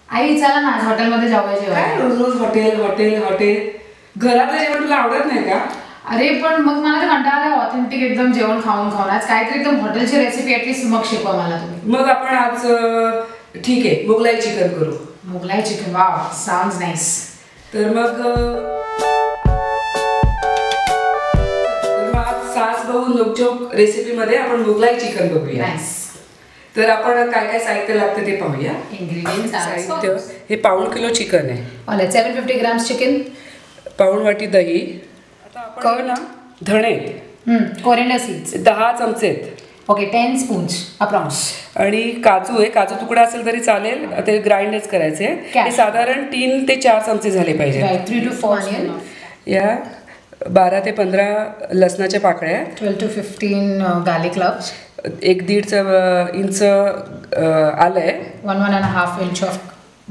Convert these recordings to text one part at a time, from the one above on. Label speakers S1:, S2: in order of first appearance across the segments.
S1: आई चला ना हॉटेलमध्ये जाऊया जेवायला.
S2: काय रोज रोज हॉटेल हॉटेल हॉटेल? घरातलं जेवण तुला आवडत नाही का?
S1: अरे पण मग मला ते कंटाळा आला ऑथेंटिक एकदम जेवण खाऊन खाऊन. आज काहीतरी एकदम हॉटेलची रेसिपी ऍटलीस्ट मग शिकवा मला तुम्ही.
S2: मग आपण आज ठीक आहे मुगलाई चिकन करू.
S1: Mughlai chicken wow sounds nice.
S2: तर मग आज सास बहू नोकझोक रेसिपीमध्ये आपण मुगलाई चिकन बघूया.
S1: नाईस.
S2: तर आपण काय काय साहित्य लागतं ते पाहूया.
S1: इंग्रेडिएंट्स
S2: साहित्य हे पाऊण किलो चिकन आहे.
S1: All 750 grams chicken.
S2: पाऊण वाटी दही. आता आपण ना धणे
S1: कोरिएंडर सीड्स
S2: 10 चमचे आहेत.
S1: Okay 10 spoons approx.
S2: आणि काजू आहे. काजू तुकडा असेल तरी चालेल. ते ग्राइंडच करायचे. हे साधारण 3 ते 4 चमचे झाले पाहिजे.
S1: 3 to 4 ऑनियन.
S2: या 12 ते 15 लसणाच्या पाकळ्या.
S1: 12 to 15 गार्लिक क्लव्स.
S2: 1-1.5 इंच आलं आहे.
S1: 1-1.5 इंच ऑफ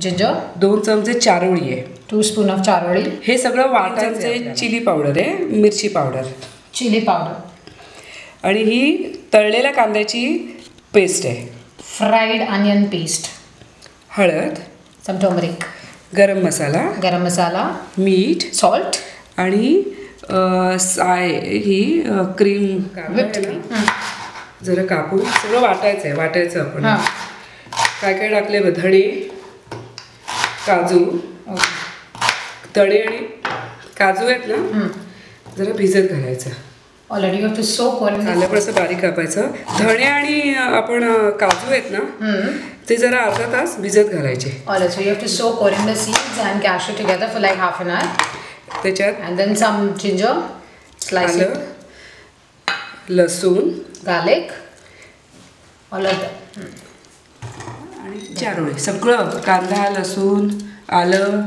S1: जिंजर.
S2: 2 चमचे चारोळी आहे.
S1: 2 स्पून ऑफ चारोळी.
S2: हे सगळं वाटायचं. चिली पावडर आहे. मिरची पावडर.
S1: Chilli powder.
S2: आणि ही तळलेल्या कांद्याची पेस्ट आहे.
S1: Fried onion paste.
S2: हळद.
S1: सम टर्मरिक.
S2: गरम मसाला. मीठ.
S1: सॉल्ट.
S2: आणि साय ही क्रीम जरा कापून सगळं वाटायचं आपण. काय काय टाकले धणे काजू तळे आणि काजू आहेत ना जरा भिजत घालायचं.
S1: Already you have to soak
S2: आलं पण असं बारीक कापायचं. धणे आणि आपण काजू आहेत ना ते जरा अर्धा तास भिजत घालायचे.
S1: All so you have to soak coriander seeds and cashew together for like half an hour.
S2: त्याच्यात
S1: and then some ginger slice.
S2: लसूण
S1: गार्लिक ऑल ऑफ दॅट.
S2: आणि चारोळी सगळं कांदा लसूण आलं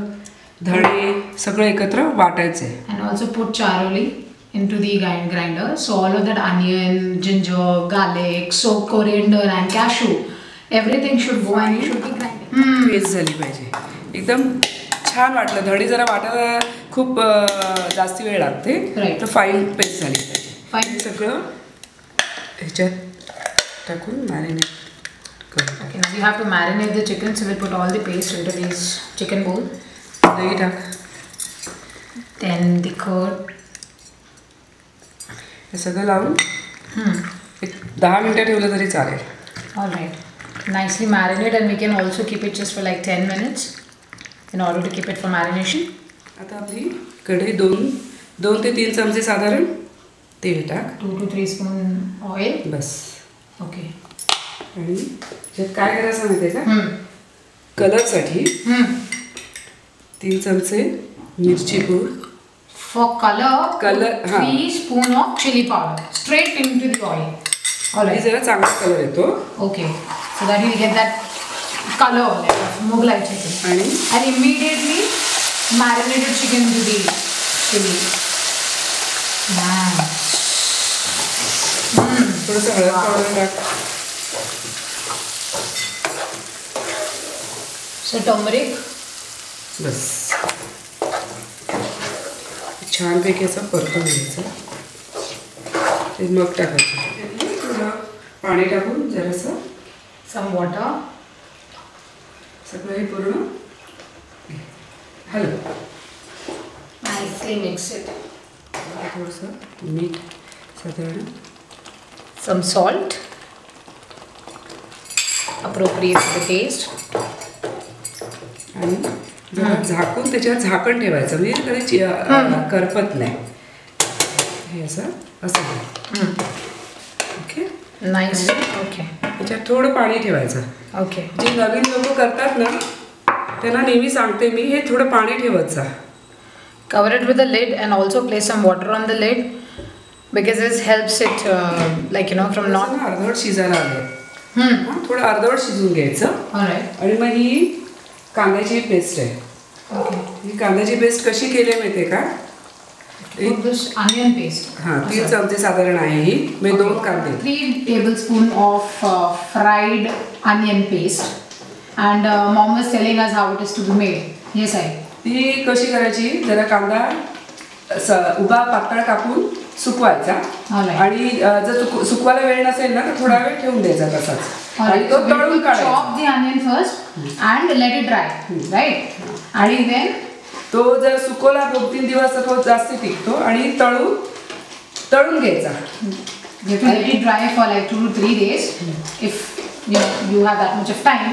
S2: धणे सगळं एकत्र वाटायचे.
S1: And also put charoli into the grinder. So all of that onion, ginger, garlic, soaked coriander and cashew, everything should go and you should be grinding.
S2: Paste झाली पाहिजे. एकदम छान वाटलं. धडी जरा वाटायला खूप जास्ती वेळ लागते. तर फाईन पेस्ट झाली पाहिजे.
S1: फाईन
S2: सगळं ह्याच्यात टाकून मॅरिनेट करू.
S1: Okay, now we have to marinate the chicken, so we'll put all the paste into this chicken bowl.
S2: दही टाक.
S1: Then the curd.
S2: हे सगळं लावून एक 10 मिनिटं ठेवलं तरी चालेल.
S1: All right. Nicely marinate and we can also keep it just for like 10 minutes in order to keep it for marination.
S2: आता आपली कढई 2 ते 3 चमचे साधारण तेल टाक.
S1: 2 to 3 spoon oil.
S2: Bus.
S1: Okay.
S2: आणि त्यात काय करायचं माहिती आहे का? कलरसाठी 3 चमचे मिरची पूड.
S1: For color 3 spoon of chili powder straight into the oil. All right.
S2: जरा चांगला कलर येतो.
S1: Okay. So that you get that color like Mughlai chicken. And immediately marinated chicken into the chili.
S2: थोडंसं हळद पावडर टाक.
S1: So turmeric.
S2: बस. छानपैकी असं परतून घ्यायचं. ते मग टाकायचं. थोडं पाणी टाकून जरासं
S1: Some water.
S2: सगळं हे पूर्ण हलव.
S1: Nicely mix it.
S2: थोडंसं मीठ साधारण.
S1: Some salt. Appropriate to the taste.
S2: आणि जरा झाकून त्याच्यावर झाकण ठेवायचं म्हणजे कधी करपत नाही. हे असं ओके.
S1: नाईस. ओके.
S2: त्याच्यात थोडं पाणी ठेवायचं.
S1: ओके.
S2: जे नवीन लोक करतात ना त्यांना नेहमी सांगते मी हे थोडं पाणी ठेवत जा.
S1: Cover it with a lid and also place some water on the lid because this helps it like you know from not.
S2: अर्धवट शिजायला आलं. थोडं अर्धवट शिजून घ्यायचं.
S1: Alright.
S2: आणि मग ही कांद्याची पेस्ट आहे. ही कांद्याची पेस्ट कशी केली आहे माहिती आहे का?
S1: This onion paste.
S2: 3 चमचे साधारण आहे ही. मी 2 कांदे.
S1: 3 tablespoon of fried onion paste. And mom was telling us how it is to be made. Yes, I.
S2: ती कशी करायची? जरा कांदा उभा पातळ कापून सुकवायचा आणि जर सुकवायला वेळ नसेल ना तर थोडा वेळ ठेवून द्यायचा तसाच आणि तो तळून काढायचा.
S1: Chop the onion first and let it dry, right. आणि देन
S2: तो जर सुकवला 2-3 दिवस तर तो जास्त टिकतो आणि तळून घ्यायचा.
S1: You have to let it dry for like 2 to 3 days if you have that much of time,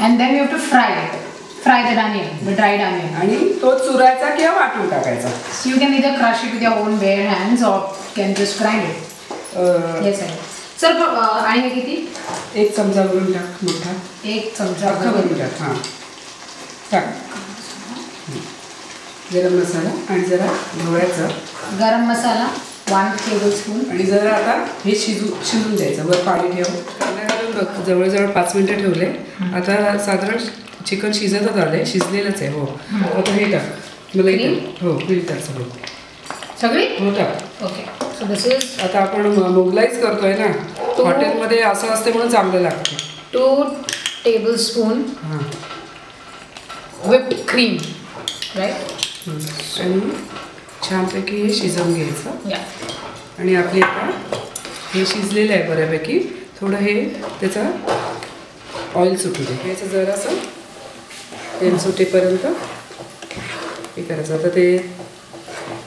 S1: and then you have to fry that onion, the dried onion.
S2: आणि तो चुरायचा किंवा वाटून टाकायचा.
S1: So you can either crush it with your own bare hands or can just grind it. Yes sir. Sir, आणि हे किती?
S2: 1 चमचा भरून टाक मोठा.
S1: 1 चमचा
S2: भरून टाक. हां टाक. गरम मसाला आणि जरा ढोळ्याचा
S1: गरम मसाला 1 tablespoon.
S2: आणि जरा आता हे शिजून द्यायचं. वर पाणी ठेव. कांदा घालून बघ जवळजवळ 5 मिनिटं ठेवले. आता साधारण चिकन शिजतच आलंय, शिजलेलंच आहे. हो आता हे टाक. मला हो क्रीम टाक
S1: सगळी
S2: हो टाक.
S1: ओके. सो दिस इज
S2: आता आपण मोगलाईच करतोय ना, हॉटेलमध्ये असं असते म्हणून चांगलं लागतं.
S1: 2 tablespoon
S2: हां
S1: whipped cream, राईट.
S2: आणि छानपैकी हे शिजवून घ्यायचं. आणि आपले आता हे शिजलेलं आहे बऱ्यापैकी. थोडं हे त्याचा ऑइल सुटू दे. याचं जरासं तेल सुटेपर्यंत हे करायचं. आता ते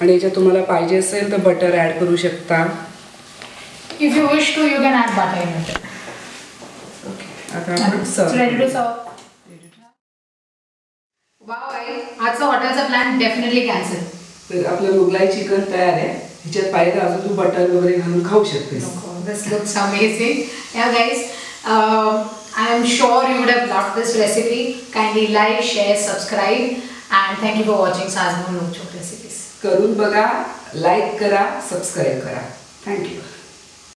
S2: आणि याच्यात तुम्हाला पाहिजे असेल तर बटर ॲड करू शकता.
S1: If you wish to, you can add butter in it.
S2: Okay आता आपण
S1: ready to serve. Wow, आजचा हॉटेलचा प्लॅन डेफिनेटली कॅन्सल.
S2: तर आपलं मुगलाई चिकन तयार आहे. ह्याच्यात पाहिजे अजून तू बटर वगैरे घालून खाऊ शकतेस.
S1: This looks amazing. Yeah guys, I am sure you would have loved this recipe. Kindly like, share, subscribe and thank you for watching Sazmoon Nokchok Recipes.
S2: करून बघा, लाईक करा, सबस्क्राईब करा. थँक्यू.